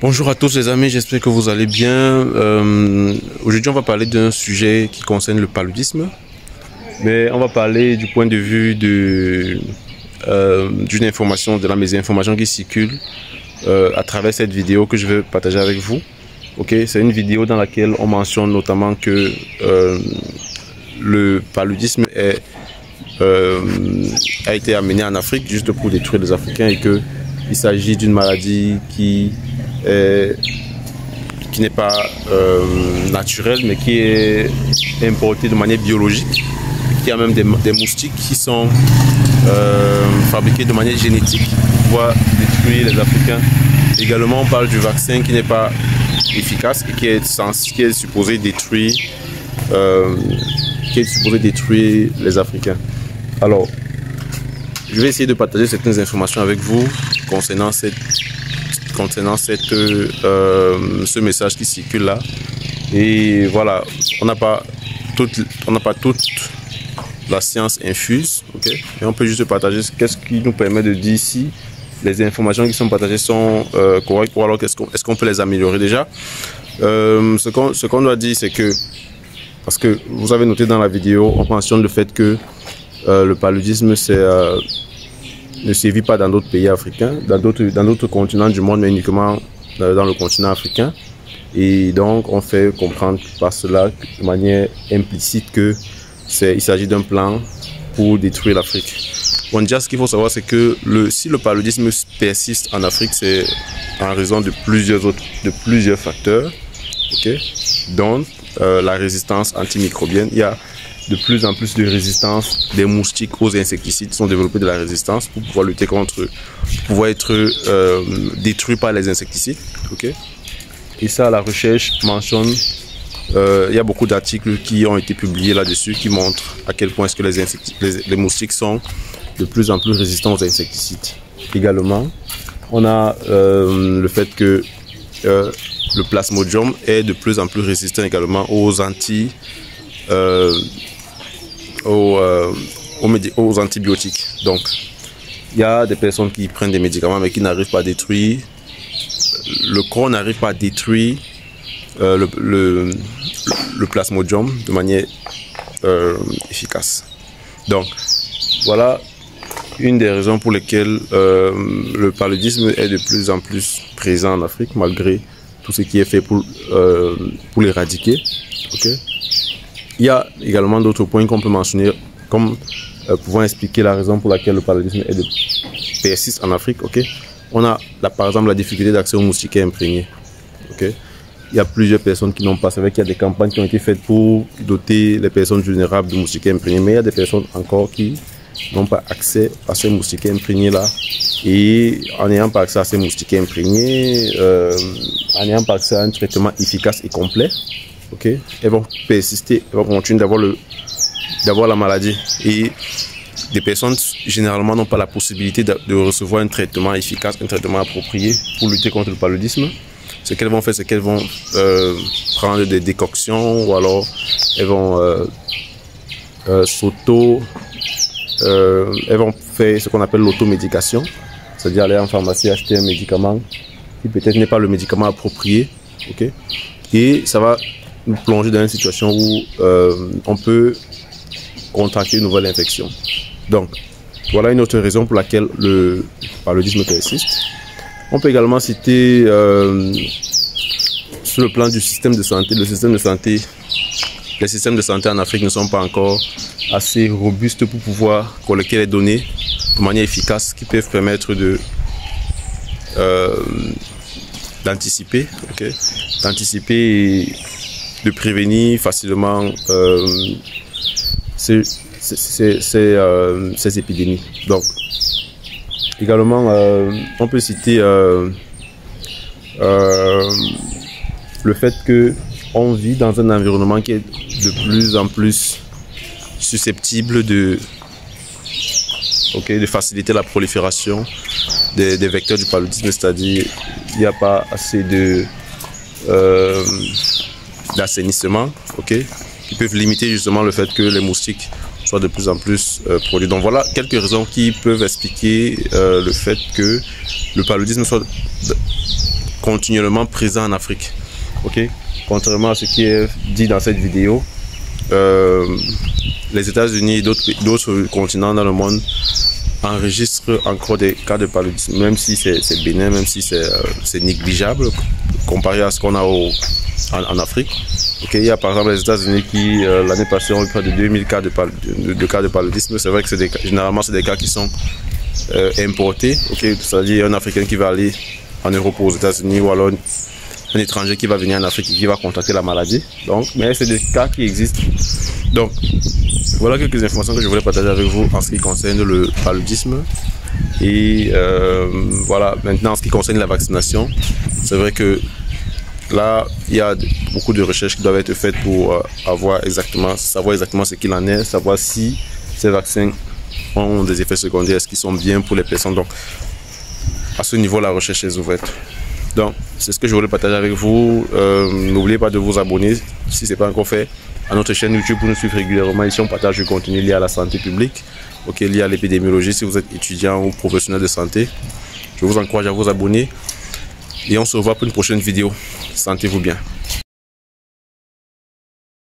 Bonjour à tous les amis, j'espère que vous allez bien. Aujourd'hui on va parler d'un sujet qui concerne le paludisme, mais on va parler du point de vue d'une information, de la mésinformation qui circule à travers cette vidéo que je vais partager avec vous. Ok, c'est une vidéo dans laquelle on mentionne notamment que le paludisme a été amené en Afrique juste pour détruire les Africains et qu'il s'agit d'une maladie qui n'est pas naturelle mais qui est importée de manière biologique. Il y a même des moustiques qui sont fabriqués de manière génétique pour pouvoir détruire les Africains. Également, on parle du vaccin qui n'est pas efficace et qui est supposé détruire les Africains. Alors, je vais essayer de partager certaines informations avec vous concernant ce message qui circule là. Et voilà, on n'a pas toute la science infuse, ok, et on peut juste partager qu'est-ce qui nous permet de dire si les informations qui sont partagées sont correctes ou alors est-ce qu'on peut les améliorer déjà. Ce qu'on doit dire, c'est que, parce que vous avez noté dans la vidéo, on mentionne le fait que le paludisme ne sévit pas dans d'autres pays africains, dans d'autres continents du monde, mais uniquement dans le continent africain. Et donc, on fait comprendre par cela de manière implicite qu'il s'agit d'un plan pour détruire l'Afrique. Bon, déjà, ce qu'il faut savoir, c'est que si le paludisme persiste en Afrique, c'est en raison de plusieurs facteurs, okay, dont la résistance antimicrobienne. Il y a de plus en plus de résistance des moustiques aux insecticides, sont développés de la résistance pour pouvoir lutter contre, pour pouvoir être détruits par les insecticides. Okay. Et ça, la recherche mentionne, il y a beaucoup d'articles qui ont été publiés là-dessus qui montrent à quel point est-ce que les moustiques sont de plus en plus résistants aux insecticides. Également, on a le fait que le plasmodium est de plus en plus résistant également aux antibiotiques. Donc, il y a des personnes qui prennent des médicaments mais qui n'arrivent pas à détruire, le corps n'arrive pas à détruire le plasmodium de manière efficace. Donc, voilà une des raisons pour lesquelles le paludisme est de plus en plus présent en Afrique, malgré tout ce qui est fait pour l'éradiquer. Okay. Il y a également d'autres points qu'on peut mentionner, comme pouvant expliquer la raison pour laquelle le paludisme persiste en Afrique. Okay. On a par exemple la difficulté d'accès aux moustiquaires imprégnés. Okay. Il y a plusieurs personnes qui n'ont pas. C'est vrai qu'il y a des campagnes qui ont été faites pour doter les personnes vulnérables de moustiquaires imprégnés, mais il y a des personnes encore qui n'ont pas accès à ces moustiquaires imprégnés là. Et en n'ayant pas accès à ces moustiquaires imprégnés, en n'ayant pas accès à un traitement efficace et complet, okay, elles vont persister, elles vont continuer d'avoir la maladie. Et des personnes généralement n'ont pas la possibilité de recevoir un traitement efficace, un traitement approprié pour lutter contre le paludisme. Ce qu'elles vont faire, c'est qu'elles vont prendre des décoctions ou alors elles vont elles vont faire ce qu'on appelle l'automédication, c'est-à-dire aller en pharmacie acheter un médicament qui peut-être n'est pas le médicament approprié, okay, et ça va nous plonger dans une situation où on peut contracter une nouvelle infection. Donc, voilà une autre raison pour laquelle le paludisme persiste. On peut également citer sur le plan du système de santé, les systèmes de santé en Afrique ne sont pas encore assez robustes pour pouvoir collecter les données de manière efficace qui peuvent permettre d'anticiper, okay, et de prévenir facilement ces épidémies. Donc, également, on peut citer le fait qu'on vit dans un environnement qui est de plus en plus susceptible de faciliter la prolifération des vecteurs du paludisme, c'est-à-dire il n'y a pas assez d'assainissement, okay, qui peuvent limiter justement le fait que les moustiques soient de plus en plus produits. Donc voilà quelques raisons qui peuvent expliquer le fait que le paludisme soit continuellement présent en Afrique. Ok, contrairement à ce qui est dit dans cette vidéo, les États-Unis et d'autres continents dans le monde enregistrent encore des cas de paludisme, même si c'est bénin, même si c'est négligeable comparé à ce qu'on a en Afrique. Okay, il y a par exemple les États-Unis qui l'année passée ont eu près de 2000 cas de paludisme. C'est vrai que généralement c'est des cas qui sont importés. Okay, c'est-à-dire un Africain qui va aller en Europe ou aux États-Unis, ou alors un étranger qui va venir en Afrique et qui va contracter la maladie. Donc, mais c'est des cas qui existent. Donc, voilà quelques informations que je voulais partager avec vous en ce qui concerne le paludisme. Et voilà, maintenant en ce qui concerne la vaccination, c'est vrai que là, il y a beaucoup de recherches qui doivent être faites pour savoir exactement ce qu'il en est, savoir si ces vaccins ont des effets secondaires, est-ce qu'ils sont bien pour les personnes. Donc, à ce niveau, la recherche est ouverte. Donc, c'est ce que je voulais partager avec vous. N'oubliez pas de vous abonner, si ce n'est pas encore fait, à notre chaîne YouTube pour nous suivre régulièrement. Ici, on partage du contenu lié à la santé publique, lié à l'épidémiologie. Si vous êtes étudiant ou professionnel de santé, je vous encourage à vous abonner. Et on se revoit pour une prochaine vidéo. Sentez-vous bien.